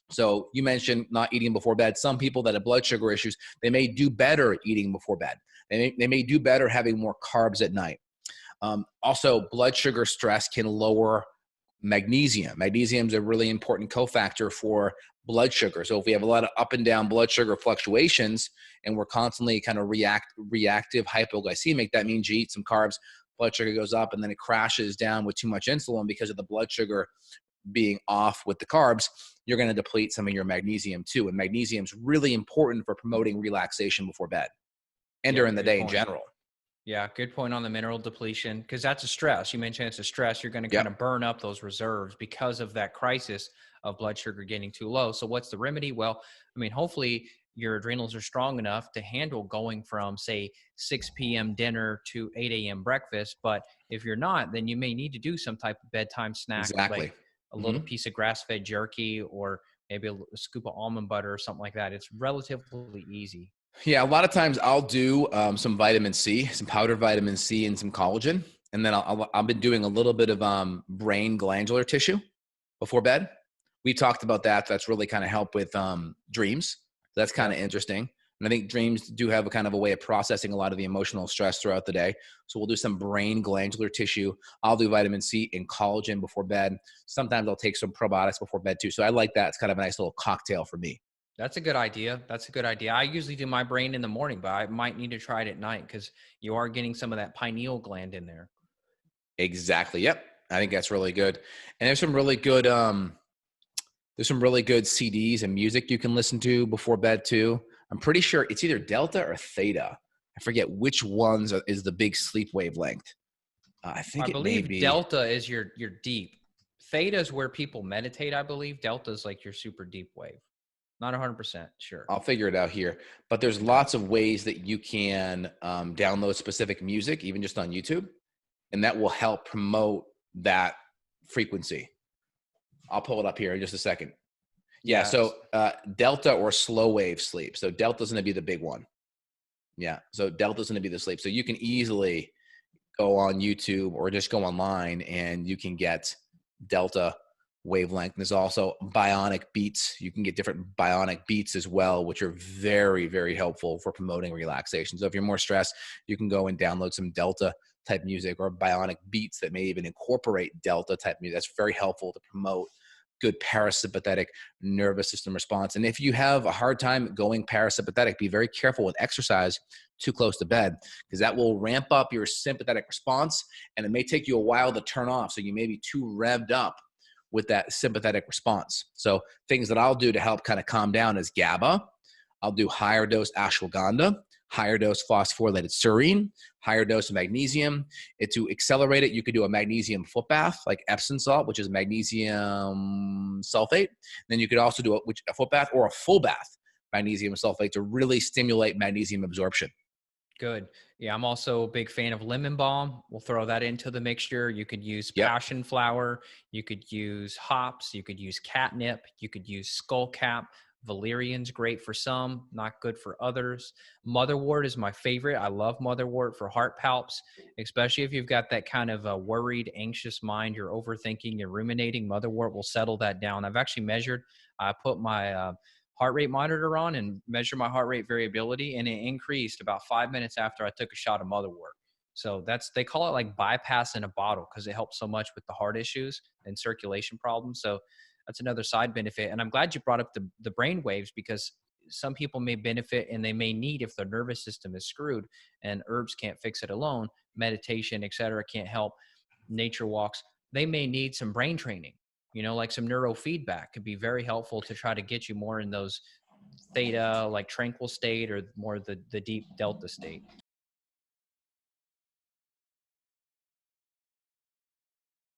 So you mentioned not eating before bed. Some people that have blood sugar issues, they may do better eating before bed. They may do better having more carbs at night. Also, blood sugar stress can lower magnesium. Magnesium is a really important cofactor for blood sugar. So if we have a lot of up and down blood sugar fluctuations and we're constantly kind of reactive hypoglycemic, that means you eat some carbs, blood sugar goes up, and then it crashes down with too much insulin because of the blood sugar being off with the carbs. You're going to deplete some of your magnesium too. And magnesium is really important for promoting relaxation before bed and Yeah, during the good day in point. general. Yeah, good point on the mineral depletion, because that's a stress. You mentioned it's a stress. You're going to kind Yep. of burn up those reserves because of that crisis of blood sugar getting too low. So what's the remedy? Well, I mean, hopefully your adrenals are strong enough to handle going from, say, 6 p.m. dinner to 8 a.m. breakfast. But if you're not, then you may need to do some type of bedtime snack, like Exactly. a little Mhm. piece of grass-fed jerky, or maybe a scoop of almond butter or something like that. It's relatively easy. Yeah, a lot of times I'll do some vitamin C, some powdered vitamin C, and some collagen, and then I've been doing a little bit of brain glandular tissue before bed. We talked about that. That's really kind of help with dreams. That's kind of Yep. interesting. And I think dreams do have a kind of a way of processing a lot of the emotional stress throughout the day. So we'll do some brain glandular tissue. I'll do vitamin C and collagen before bed. Sometimes I'll take some probiotics before bed too. So I like that. It's kind of a nice little cocktail for me. That's a good idea. That's a good idea. I usually do my brain in the morning, but I might need to try it at night because you are getting some of that pineal gland in there. Exactly. Yep. I think that's really good. And there's some really good CDs and music you can listen to before bed too. I'm pretty sure it's either Delta or Theta. I forget which is the big sleep wavelength. I I think it may believe be. delta is your deep. Theta is where people meditate, I believe. Delta is like your super deep wave. Not 100% sure. I'll figure it out here. But there's Okay. lots of ways that you can download specific music, even just on YouTube, and that will help promote that frequency. I'll pull it up here in just a second. Yeah, Yeah. so delta or slow wave sleep. So delta's going to be the big one. Yeah, so delta's going to be the sleep. So you can easily go on YouTube or just go online and you can get delta wavelength. There's also bionic beats. You can get different bionic beats as well, which are very, very helpful for promoting relaxation. So if you're more stressed, you can go and download some delta type music or bionic beats that may even incorporate delta type music. That's very helpful to promote good parasympathetic nervous system response. And if you have a hard time going parasympathetic, be very careful with exercise too close to bed, because that will ramp up your sympathetic response and it may take you a while to turn off. So you may be too revved up with that sympathetic response. So things that I'll do to help kind of calm down is GABA. I'll do higher dose ashwagandha, higher dose phosphorylated serine, higher dose of magnesium. To accelerate it, you could do a magnesium foot bath, like Epsom salt, which is magnesium sulfate. Then you could also do a foot bath or a full bath, magnesium sulfate, to really stimulate magnesium absorption. Good. Yeah, I'm also a big fan of lemon balm. We'll throw that into the mixture. You could use Yep. passionflower. You could use hops. You could use catnip. You could use skullcap. Valerian's great for some, not good for others. Motherwort is my favorite. I love motherwort for heart palps, especially if you've got that kind of a worried, anxious mind. You're overthinking, you're ruminating. Motherwort will settle that down. I've actually measured. I put my heart rate monitor on and measure my heart rate variability, and it increased about 5 minutes after I took a shot of motherwort. So they call it like bypass in a bottle because it helps so much with the heart issues and circulation problems. So that's another side benefit. And I'm glad you brought up the brain waves, because some people may benefit and they may need, if their nervous system is screwed and herbs can't fix it alone, meditation, et cetera, can't help, nature walks, they may need some brain training, like some neurofeedback could be very helpful to try to get you more in those theta, like tranquil state, or more the deep delta state.